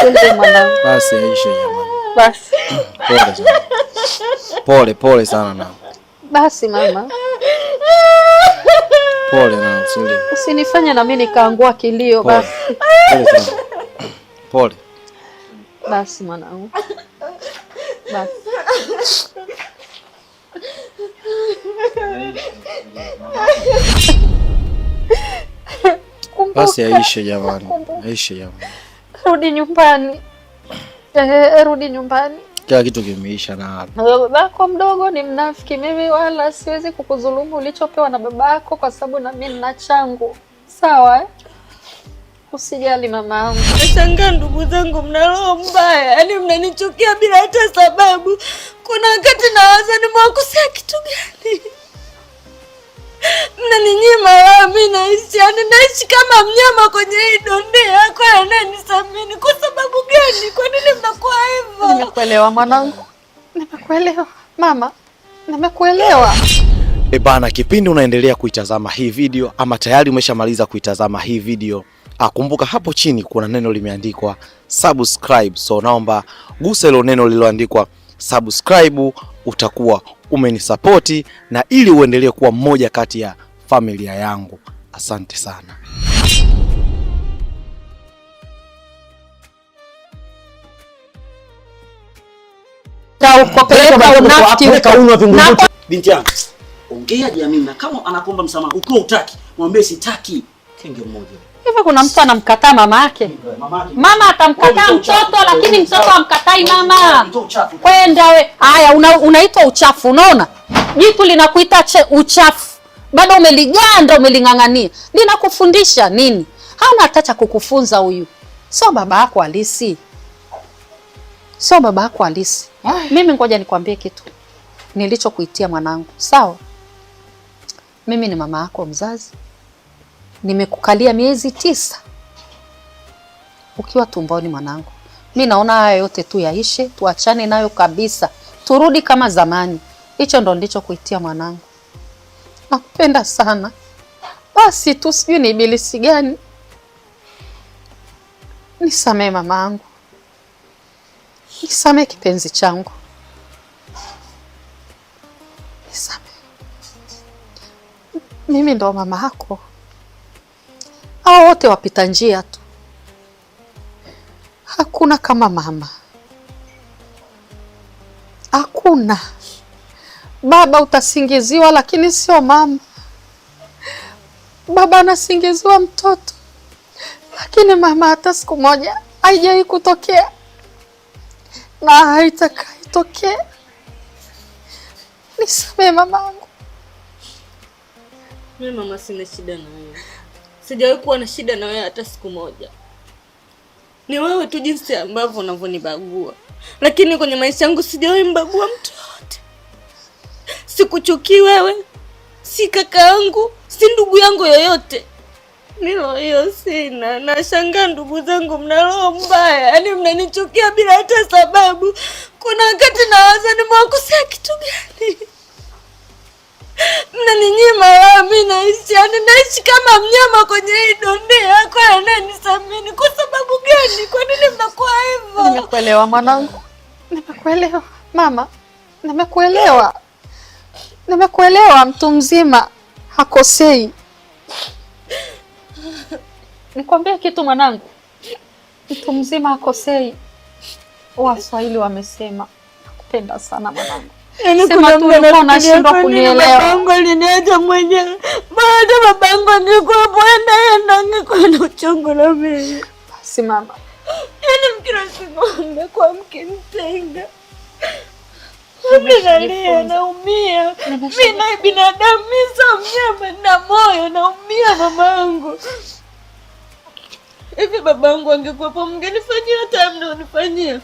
Twende mwanangu. Basi Aisha jamani. Basi. Pole sana. Pole sana na. Basi mama. Pole na usilie. Usinifanye na mimi nikaangua kilio basi. Pole sana. Pole. Basi mwanangu. Basi. Basi Aisha jamani. Aisha jamani. Rudi nyumbani. Rudi nyumbani. Kila kitu kimeisha na hapa. Babako mdogo ni mnafiki. Mimi wala siwezi kukudhulumu ulichopewa na babako kwa sababu na mimi nina changu. Sawa eh? Usijali mamangu. Nashangaa ndugu zangu mna roho mbaya. Yaani mnanichukia bila hata sababu. Kuna wakati nawaza nimewakosea kitu gani? Mnaninyima raha mimi naishi. Yaani naishi kama mnyama kwenye hii dunia. Kwa ananisamini kwa sababu gani? Kwa nini mnakuwa hivyo? Nimekuelewa mwanangu. Nimekuelewa. Mama, nimekuelewa. Bana, kipindi unaendelea kuitazama hii video ama tayari umeshamaliza kuitazama hii video, kumbuka hapo chini kuna neno limeandikwa subscribe. So naomba gusa hilo neno lililoandikwa subscribe, utakuwa umenisapoti na ili uendelee kuwa mmoja kati ya familia yangu. Asante sana. Binti yangu, ongea jamii, na kama anakuomba msamaha ukiwa utaki, mwambie sitaki. Kenge mmoja. Hivi kuna mtu anamkataa mama yake? Mama atamkataa mtoto lakini mtoto amkatai mama. Kwenda we. Haya unaitwa uchafu, unaona? Jitu linakuita uchafu. Bado umeliganda, umelingangania. Linakufundisha nini? Hana hata cha kukufunza huyu. Sio baba yako halisi. Sio baba yako halisi. Mimi ngoja nikwambie kitu nilichokuitia mwanangu. Sawa? Mimi ni mama yako mzazi. Nimekukalia miezi 9 ukiwa tumboni mwanangu. Mimi naona haya yote tu yaishe, tuachane nayo kabisa. Turudi kama zamani. Hicho ndo ndicho kuitia mwanangu. Nakupenda sana. Basi tu sijui ni ibilisi gani. Nisamee mamangu. Nisamee kipenzi changu. Nisamee. Mimi ndo mama yako. Hao wote wapita njia tu. Hakuna kama mama. Hakuna. Baba utasingiziwa lakini sio mama. Baba anasingiziwa mtoto. Lakini mama hata siku moja haijawahi kutokea. Na haitakaitokea. Nisamee mamangu. Mimi mama sina shida na wewe. Sijawahi kuwa na shida na wewe hata siku moja. Ni wewe tu jinsi ambavyo unavyonibagua. Lakini kwenye maisha yangu sijawahi mbagua mtu yote. Sikuchukii wewe, si kaka yangu, si ndugu yangu yoyote. Nilo hiyo sina. Nashangaa ndugu zangu mna roho mbaya. Yaani mnanichukia bila hata sababu. Kuna wakati nawaza nimewakosea kitu gani? Mnaninyima raha mimi naishi. Yaani naishi kama mnyama kwenye hii dunia. Kwa ananisamini kwa sababu gani? Kwa nini mnakuwa hivyo? Nimekuelewa mwanangu. Nimekuelewa mama. Nimekuelewa. Nimekuelewa, mtu mzima hakosei. Nikwambie kitu mwanangu. Mtu mzima hakosei. Waswahili wamesema. Nakupenda sana mwanangu. Yaani Sema tu ulikuwa unashindwa kunielewa. Babangu aliniacha mwenyewe. Baada babangu angekuwa bwana yeye angekuwa na uchungu na mimi. Basi mama. Yaani kila siku amekuwa mkinitenga. Mimi nalia, naumia. Mimi na binadamu, mimi sio mnyama, na moyo naumia mamangu. Hivi babangu angekuwa hapo mngenifanyia hata mnaonifanyia.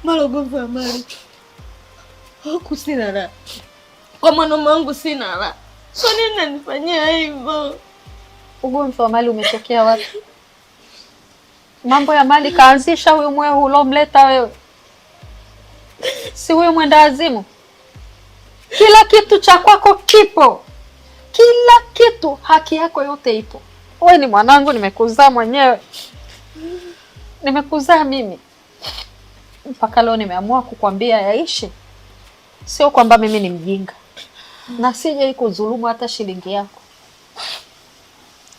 Malogovu ya mali. Huku sina raha. Kwa mwanaume wangu sina raha. Kwa nini nanifanyia hivyo? Ugomvi wa mali umetokea wapi? Mambo ya mali kaanzisha huyu mwehu ulomleta wewe. Si huyu mwenda azimu. Kila kitu cha kwako kipo. Kila kitu, haki yako yote ipo. Wewe ni mwanangu, nimekuzaa mwenyewe. Nimekuzaa mimi. mpaka leo nimeamua kukwambia yaishe. Sio kwamba mimi ni mjinga na sije kudhulumu hata shilingi yako.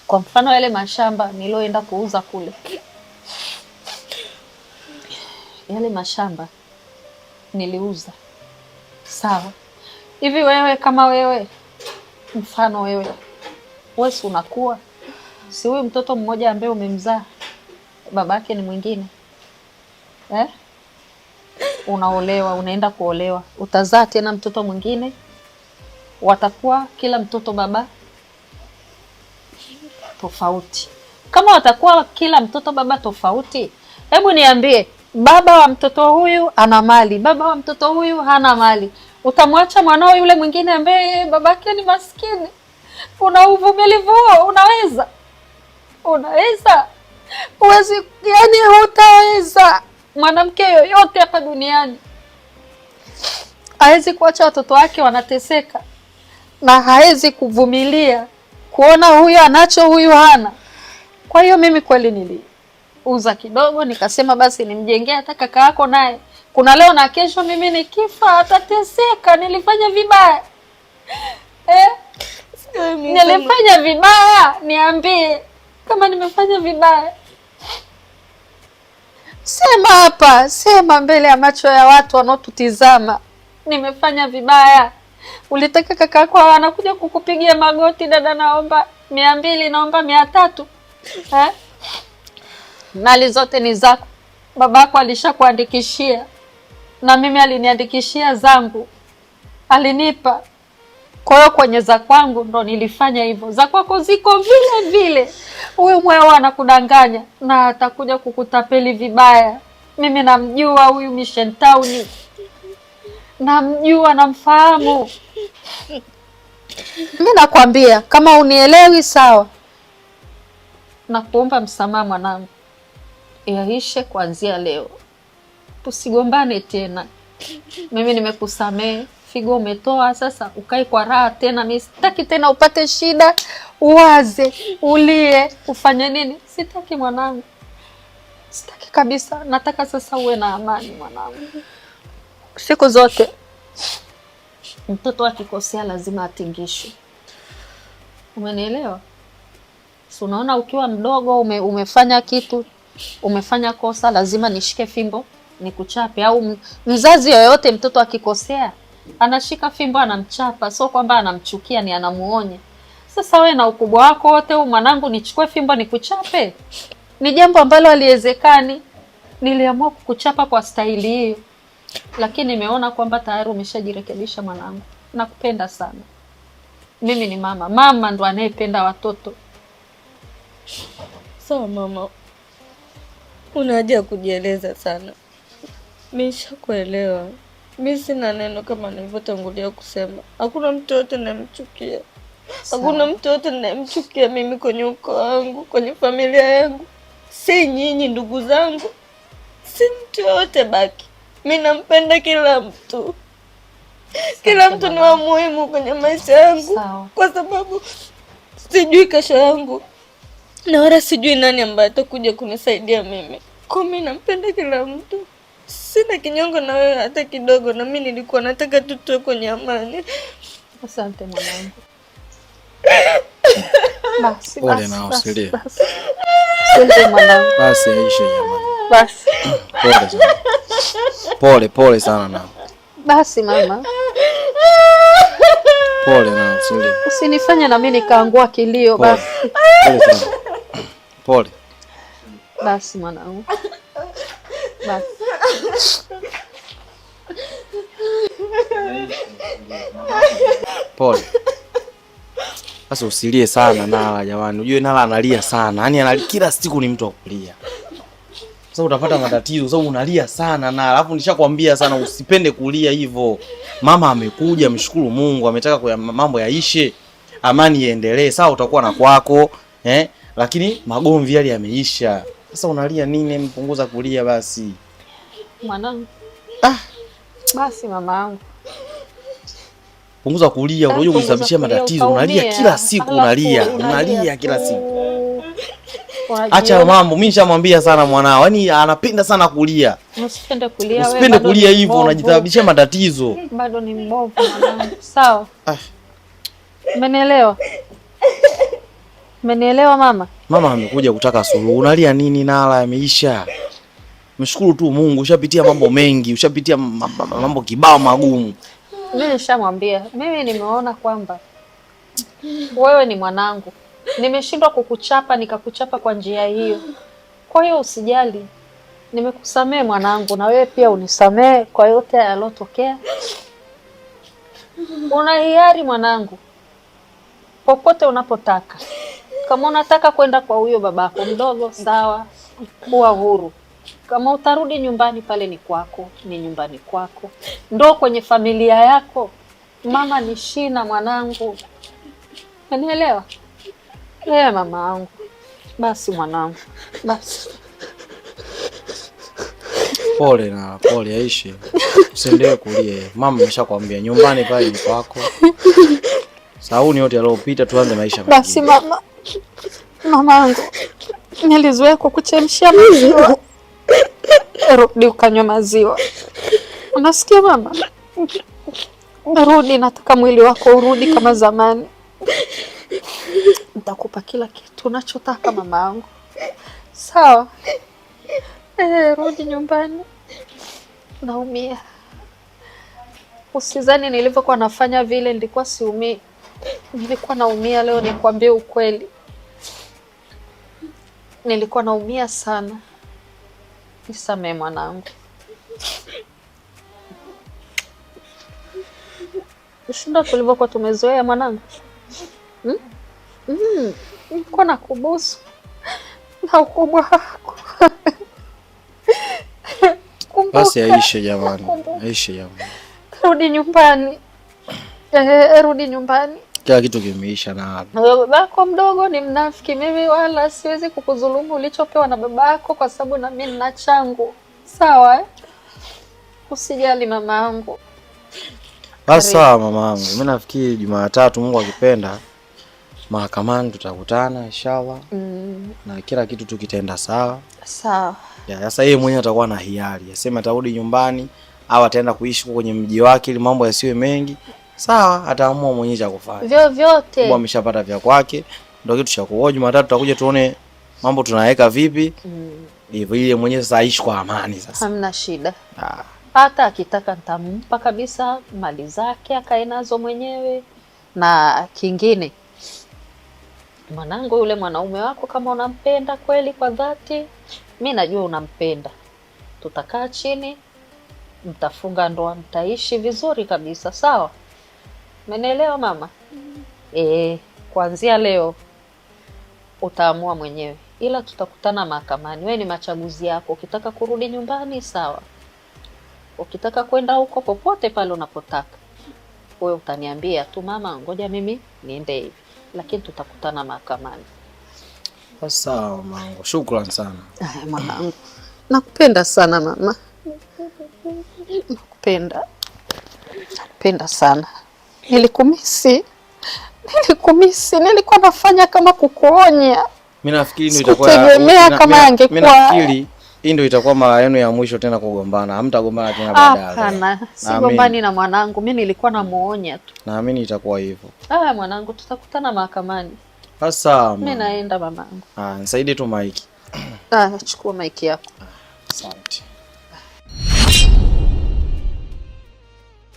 Kwa mfano yale mashamba niloenda kuuza kule, yale mashamba niliuza, sawa. Hivi wewe kama wewe, mfano wewe unakuwa, si huyu mtoto mmoja ambaye umemzaa babake ni mwingine, unaolewa, unaenda kuolewa, utazaa tena mtoto mwingine, watakuwa kila mtoto baba tofauti. Kama watakuwa kila mtoto baba tofauti, hebu niambie, baba wa mtoto huyu ana mali, baba wa mtoto huyu hana mali, utamwacha mwanao yule mwingine ambaye babake ni maskini? Una uvumilivu huo? Unaweza? Huwezi, yani hutaweza. Mwanamke yoyote hapa duniani hawezi kuacha watoto wake wanateseka, na hawezi kuvumilia kuona huyu anacho huyu hana. Kwa hiyo mimi kweli niliuza kidogo, nikasema basi nimjengea hata kaka yako, naye kuna leo na kesho mimi nikifa atateseka. Nilifanya vibaya nilifanya vibaya? Niambie kama nimefanya vibaya. Sema hapa, sema mbele ya macho ya watu wanaotutizama, nimefanya vibaya. Ulitaka kaka yako anakuja kukupigia magoti, dada naomba 200, naomba 300. Mali zote ni zako. Babako alishakuandikishia na mimi aliniandikishia zangu, alinipa. Kwa hiyo kwenye za kwangu ndo nilifanya hivyo. Za kwako ziko vile vile. Huyu mweo anakudanganya na atakuja kukutapeli vibaya. Mimi namjua huyu Mission Town. Namjua, namfahamu. Mimi nakwambia kama unielewi sawa, nakuomba msamaha mwanangu. Yaishe kuanzia leo. Tusigombane tena. Mimi nimekusamehe. Figo umetoa, sasa ukae kwa raha tena. Mimi sitaki tena upate shida, uwaze, ulie, ufanye nini. Sitaki mwanangu. Sitaki kabisa. Nataka sasa uwe na amani mwanangu. Siku zote mtoto akikosea lazima atingishwe. Umenielewa? Si unaona ukiwa mdogo umefanya kitu, umefanya kosa, lazima nishike fimbo nikuchape? Au mzazi yoyote mtoto akikosea anashika fimbo anamchapa, sio kwamba anamchukia, ni anamuonya. Sasa wewe na ukubwa wako wote huu mwanangu, nichukue fimbo nikuchape? Ni jambo ambalo haliwezekani. Niliamua kukuchapa kwa staili hiyo, lakini nimeona kwamba tayari umeshajirekebisha mwanangu. Nakupenda sana. Mimi ni mama. Mama ndo anayependa watoto. Sawa mama, una haja ya kujieleza sana. Nimeshakuelewa. Mimi sina neno, kama nilivyotangulia kusema. Hakuna mtu yote ninayemchukia. Hakuna mtu yote ninayemchukia mimi kwenye ukoo wangu, kwenye familia yangu. Si nyinyi ndugu zangu, si mtu yote baki. Mimi nampenda kila mtu. Kila mtu ni wa muhimu kwenye maisha yangu. Kwa sababu sijui kesho yangu, na wala sijui nani ambaye atakuja kunisaidia mimi. Kwa mimi nampenda kila mtu. Sina kinyongo na wewe hata kidogo, na mimi nilikuwa nataka tutoe kwenye amani. Asante mwanangu. Basi pole na usilie. Asante mwanangu. Basi Aisha jamani. Basi. Pole sana. Pole sana na. Basi mama. Pole na usilie. Usinifanye na mimi nikaangua kilio. Basi. Pole sana. Pole. Basi mwanangu. Basi. Pole. Sasa usilie sana Nala jamani. Unajua Nala analia sana. Yaani analia kila siku, ni mtu wa kulia. Sasa utapata matatizo sababu unalia sana Nala. Alafu nishakwambia sana usipende kulia hivyo. Mama amekuja, mshukuru Mungu, ametaka kwa mambo yaishe. Amani iendelee. Sawa, utakuwa na kwako, lakini magomvi yale yameisha. Sasa unalia nini? Mpunguza kulia basi. Mwanangu. Basi mamangu. Punguza kulia, unajua kusababishia matatizo. Unalia kila siku, unalia kila siku. Acha mambo, mimi nishamwambia sana mwanao. Yaani anapenda sana kulia. Usipende kulia wewe. Usipende kulia hivyo, unajisababishia matatizo. Bado ni mbovu mwanangu. Sawa. Umenielewa? Umenielewa mama? Mama amekuja kutaka suluhu. Unalia nini? Nala yameisha. Mshukuru tu Mungu, ushapitia mambo mengi, ushapitia mambo kibao magumu. Mimi nishamwambia, mimi nimeona kwamba wewe ni mwanangu. Nimeshindwa kukuchapa nikakuchapa kwa njia hiyo. Kwa hiyo usijali. Nimekusamea mwanangu na wewe pia unisamee kwa yote yalotokea. Una hiari mwanangu. Popote unapotaka. Kama unataka kwenda kwa huyo babako mdogo, sawa, kuwa huru. Kama utarudi nyumbani pale ni kwako, ni nyumbani kwako. Ndo kwenye familia yako. Mama ni shina mwanangu. Unielewa? Mama wangu. Basi mwanangu. Basi. Pole Aisha. Usiendelee kulia. Mama ameshakwambia nyumbani pale ni kwako. Sauni yote yaliyopita tuanze maisha mengine. Basi mamangu. Nilizoea kukuchemshia maziwa. Rudi ukanywa maziwa. Unasikia mama? Rudi, nataka mwili wako urudi kama zamani. Nitakupa kila kitu unachotaka mamangu. Sawa? Rudi nyumbani. Naumia. Usizani nilivyokuwa nafanya vile nilikuwa siumii. Nilikuwa naumia leo nikwambie ukweli. Nilikuwa naumia sana. Nisamee mwanangu. Ushinda tulivyokuwa tumezoea mwanangu. Nilikuwa nakubusu. Na ukubwa wako. Basi Aisha jamani. Aisha jamani. Rudi nyumbani. Rudi nyumbani. Kila kitu kimeisha na babako mdogo ni mnafiki. Mimi wala siwezi kukudhulumu ulichopewa na babako kwa sababu na mimi nina changu. Sawa? Usijali mamangu. Basi sawa mamangu. Mimi nafikiri Jumatatu Mungu akipenda mahakamani tutakutana inshallah. Na kila kitu tukitaenda sawa. Sawa. Sasa yeye mwenyewe atakuwa na hiari. Asema atarudi nyumbani au ataenda kuishi kwenye mji wake ili mambo yasiwe mengi. Sawa, ataamua mwenyewe cha kufanya. Vyote. Kwa ameshapata vya kwake, ndio kitu cha kuoja. Jumatatu tutakuja tuone mambo tunaweka vipi. Hivyo ile mwenyewe sasa aishi kwa amani sasa. Hamna shida. Hata akitaka nitampa kabisa mali zake akae nazo mwenyewe. Na kingine, mwanangu, yule mwanaume wako kama unampenda kweli kwa dhati, mimi najua unampenda. Tutakaa chini, mtafunga ndoa, mtaishi vizuri kabisa, sawa? Umenielewa mama? Kuanzia leo utaamua mwenyewe. Ila tutakutana mahakamani. Wewe ni machaguzi yako. Ukitaka kurudi nyumbani sawa. Ukitaka kwenda huko popote pale unapotaka. Wewe utaniambia tu mama, ngoja mimi niende hivi. Lakini tutakutana mahakamani. Sawa mwanangu. Shukrani sana. Mwanangu. Nakupenda sana mama. Nakupenda. Nakupenda sana. Nilikumisi. Nilikuwa nafanya kama kukuonya. Mimi nafikiri ndio itakuwa kama angekuwa. Mimi nafikiri hii ndio itakuwa mara yenu ya mwisho tena kugombana. Hamtagombana tena baadaye. Hapana, sigombani na mwanangu. Mimi nilikuwa namuonya tu. Naamini itakuwa hivyo. Mwanangu, tutakutana mahakamani. Sasa mimi naenda mamangu. Nisaidie tu maiki. Chukua maiki yako. Asante.